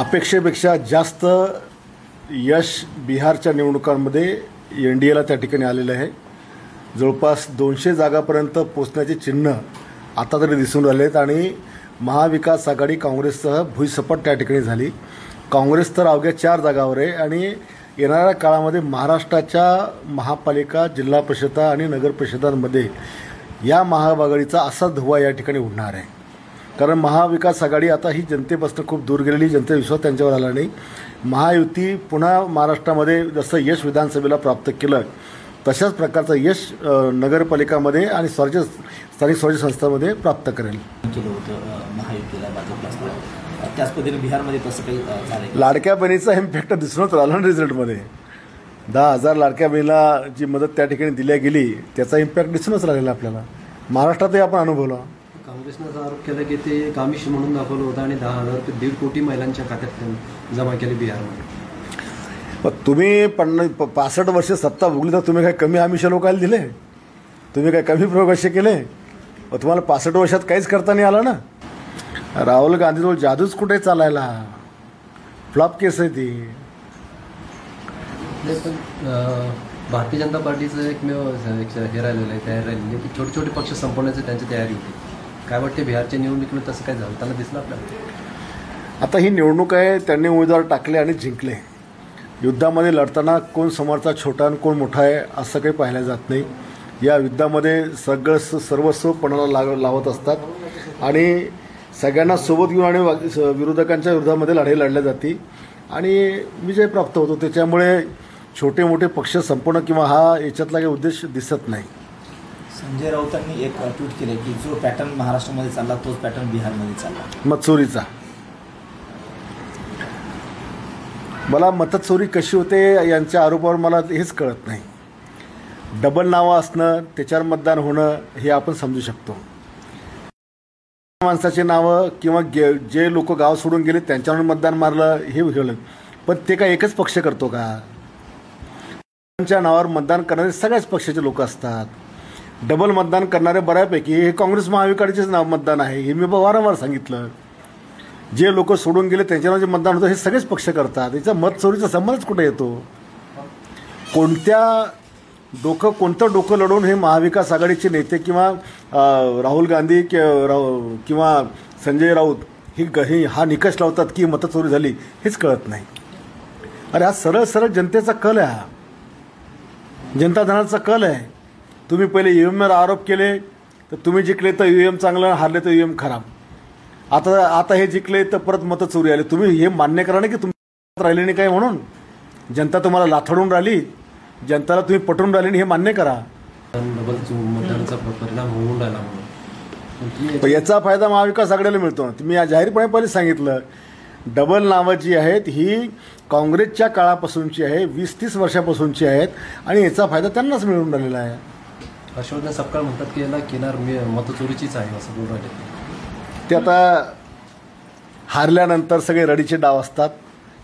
अपेक्षेपेक्षा जास्त यश बिहारच्या निवडणुकांमध्ये NDAला त्या ठिकाणी आलेलं आहे। जवळपास 200 जागापर्यंत पोहोचण्याचे चिन्ह आता तरी दिसून राहिले आहेत आणि महाविकास आघाडी काँग्रेससह भुईसपाट त्या ठिकाणी झाली। काँग्रेस तर अवघ्या 4 जागावर आहे आणि येणाऱ्या काळामध्ये महाराष्ट्राच्या महापालिका, जिल्हा परिषदा आणि नगर परिषदांमध्ये या महाआघाडीचा असा धुव्वा या ठिकाणी उडणार आहे। कारण महाविकास आघाडी आता ही जनतेपासून खूप दूर गेलेली, जनते विश्वास त्यांच्यावर आला नाही। महायुती पुन्हा महाराष्ट्रामध्ये जसं यश विधानसभेला प्राप्त केलं तशाच प्रकारचं यश नगरपालिकामध्ये आणि स्थानिक स्वराज्य संस्थांमध्ये प्राप्त करेल। केलं होतं महायुतीला भाजपला, त्याच पद्धतीने बिहारमध्ये तसं काही झालं। लाडक्या बहिणीचा इम्पॅक्ट दिसूनच राहिला ना रिझल्टमध्ये। 10,000 लाडक्या बहिणीला जी मदत त्या ठिकाणी दिल्या गेली त्याचा इम्पॅक्ट दिसूनच राहिलेला आपल्याला। महाराष्ट्रातही आपण अनुभवला। काँग्रेसनं आरोप केला की ते कामिश म्हणून दाखवलं होतं आणि 10,000 रुपये 1.5 कोटी महिलांच्या खात्यात जमा केले बिहारमध्ये। तुम्ही 65 वर्ष सत्ता भोगली तर तुम्ही काय कमी आमिष लोकांना दिले? तुम्ही काय कमी प्रयोग असे केले? तुम्हाला 65 वर्षात काहीच करता नाही आलं ना। राहुल गांधीजवळ जादूच कुठे चालायला, फ्लॉप केस आहे ती। भारतीय जनता पार्टीचं एकमेव हे राहिलेलं आहे, तयार राहिलेली की छोटे छोटे पक्ष संपवण्याची त्यांची तयारी होती। काय वाटते बिहारच्या निवडणुकीत तसं काय झालं त्यांना दिसलं आपल्याला? आता ही निवडणूक आहे, त्यांनी उमेदवार टाकले आणि जिंकले। युद्धामध्ये लढताना कोण समोरचा छोटा आणि कोण मोठा आहे असं काही पाहिलं जात नाही। या युद्धामध्ये सगळं सर्वस्व पणाला लावत असतात आणि सगळ्यांना सोबत घेऊन आणि विरोधकांच्या विरोधामध्ये लढाई लढल्या जाते आणि विजय प्राप्त होतो। त्याच्यामुळे छोटे मोठे पक्ष संपवणं किंवा हा याच्यातला काही उद्देश दिसत नाही। संजय राऊतांनी एक ट्विट केले की जो पॅटर्न महाराष्ट्रामध्ये चालला तोच पॅटर्न बिहारमध्ये चालला, मतचोरीचा। मला मतचोरी कशी होते यांच्या आरोपावर मला हेच कळत नाही। डबल नावं असणं, त्याच्यावर मतदान होणं हे आपण समजू शकतो। माणसाची नावं किंवा जे लोक गाव सोडून गेले त्यांच्यावर मतदान मारलं हे वेगळं, पण ते काय एकच पक्ष करतो का? त्यांच्या नावावर मतदान करणारे सगळ्याच पक्षाचे लोक असतात। डबल मतदान करणारे बऱ्यापैकी हे काँग्रेस महाविकासचेच नाव मतदान आहे, हे मी वारंवार सांगितलं। जे लोक सोडून गेले त्यांच्यावर जे मतदान होतं हे सगळेच पक्ष करतात। याचा मतचोरीचा संबंधच कुठे येतो? कोणतं डोकं लढवून हे महाविकास आघाडीचे नेते किंवा राहुल गांधी किंवा संजय राऊत हा निकष लावतात की मतचोरी झाली हेच कळत नाही। अरे हा सरळ सरळ जनतेचा कल आहे, हा जनता जनाचा कल आहे। तुम्ही पहिले EVMवर आरोप केले तर तुम्ही जिंकले तर EVM चांगलं, हारले तर EVM खराब। आता हे जिंकले तर परत मतचोरी आली। तुम्ही हे मान्य करा ना की तुम्ही राहिले नाही काय म्हणून। जनता तुम्हाला लाथडून राहिली, जनताला तुम्ही पटवून राहिले हे मान्य करा। डबल मतदानाचा परिणाम होऊन राहिला म्हणून याचा फायदा महाविकास आघाडीला मिळतो ना। तुम्ही जाहीरपणे पहिले सांगितलं डबल नावं जी आहेत ही काँग्रेसच्या काळापासूनची आहे, 20-30 वर्षापासूनची आहेत आणि याचा फायदा त्यांनाच मिळून राहिलेला आहे। हर्षवर्धन सपकाळ म्हणतात की याला किनार मतचोरीचीच आहे असं बोलून राहिले ते। आता हारल्यानंतर सगळे रडीचे डाव असतात,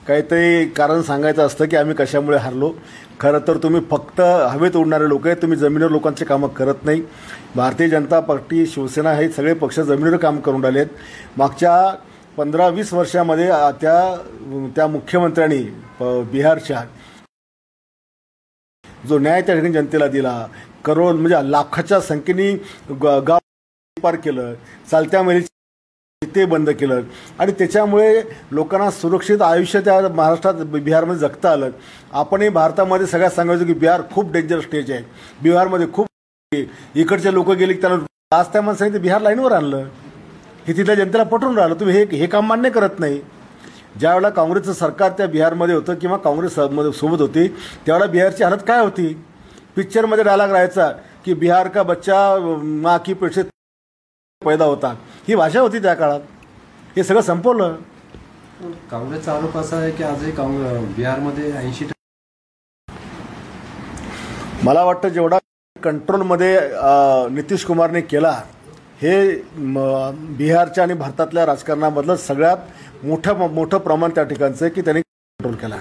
काहीतरी कारण सांगायचं असतं की आम्ही कशामुळे हारलो। खरं तर तुम्ही फक्त हवेत उडणारे लोक आहेत, तुम्ही जमिनीवर लोकांचे कामं करत नाही। भारतीय जनता पार्टी, शिवसेना हे सगळे पक्ष जमिनीवर काम करून राहिले आहेत। मागच्या 15-20 वर्षामध्ये त्या मुख्यमंत्र्यांनी बिहारच्या जो न्याय त्या ठिकाणी जनतेला दिला, करोड म्हणजे लाखाच्या संख्येने गाव पार केलं, चालत्या महिलेचे ते बंद केलं आणि त्याच्यामुळे लोकांना सुरक्षित आयुष्य त्या महाराष्ट्रात बिहारमध्ये जगता आलं। आपणही भारतामध्ये सगळ्यात सांगायचो की बिहार खूप डेंजर स्टेज आहे, बिहारमध्ये खूप इकडचे लोक गेले की त्यांना आज त्या माणसाने ते बिहार लाईनवर आणलं, हे तिथल्या जनतेला पटवून राहिलं। तुम्ही हे काम मान्य करत नाही। ज्यावेळेला काँग्रेसचं सरकार त्या बिहारमध्ये होतं किंवा काँग्रेस सोबत होती त्यावेळेला बिहारची हालत काय होती? पिक्चरमध्ये डायलॉग राहायचा की बिहार का बच्चा माँ की पेट से पैदा होता, ही भाषा होती त्या काळात। हे सगळं संपवलं। काँग्रेसचा आरोप असा आहे की आजही बिहारमध्ये 80% मला वाटतं जेवढा कंट्रोलमध्ये नितीश कुमारने केला हे बिहारच्या आणि भारतातल्या राजकारणामधलं सगळ्यात मोठं प्रमाण त्या ठिकाणचं आहे की त्यांनी कंट्रोल केला।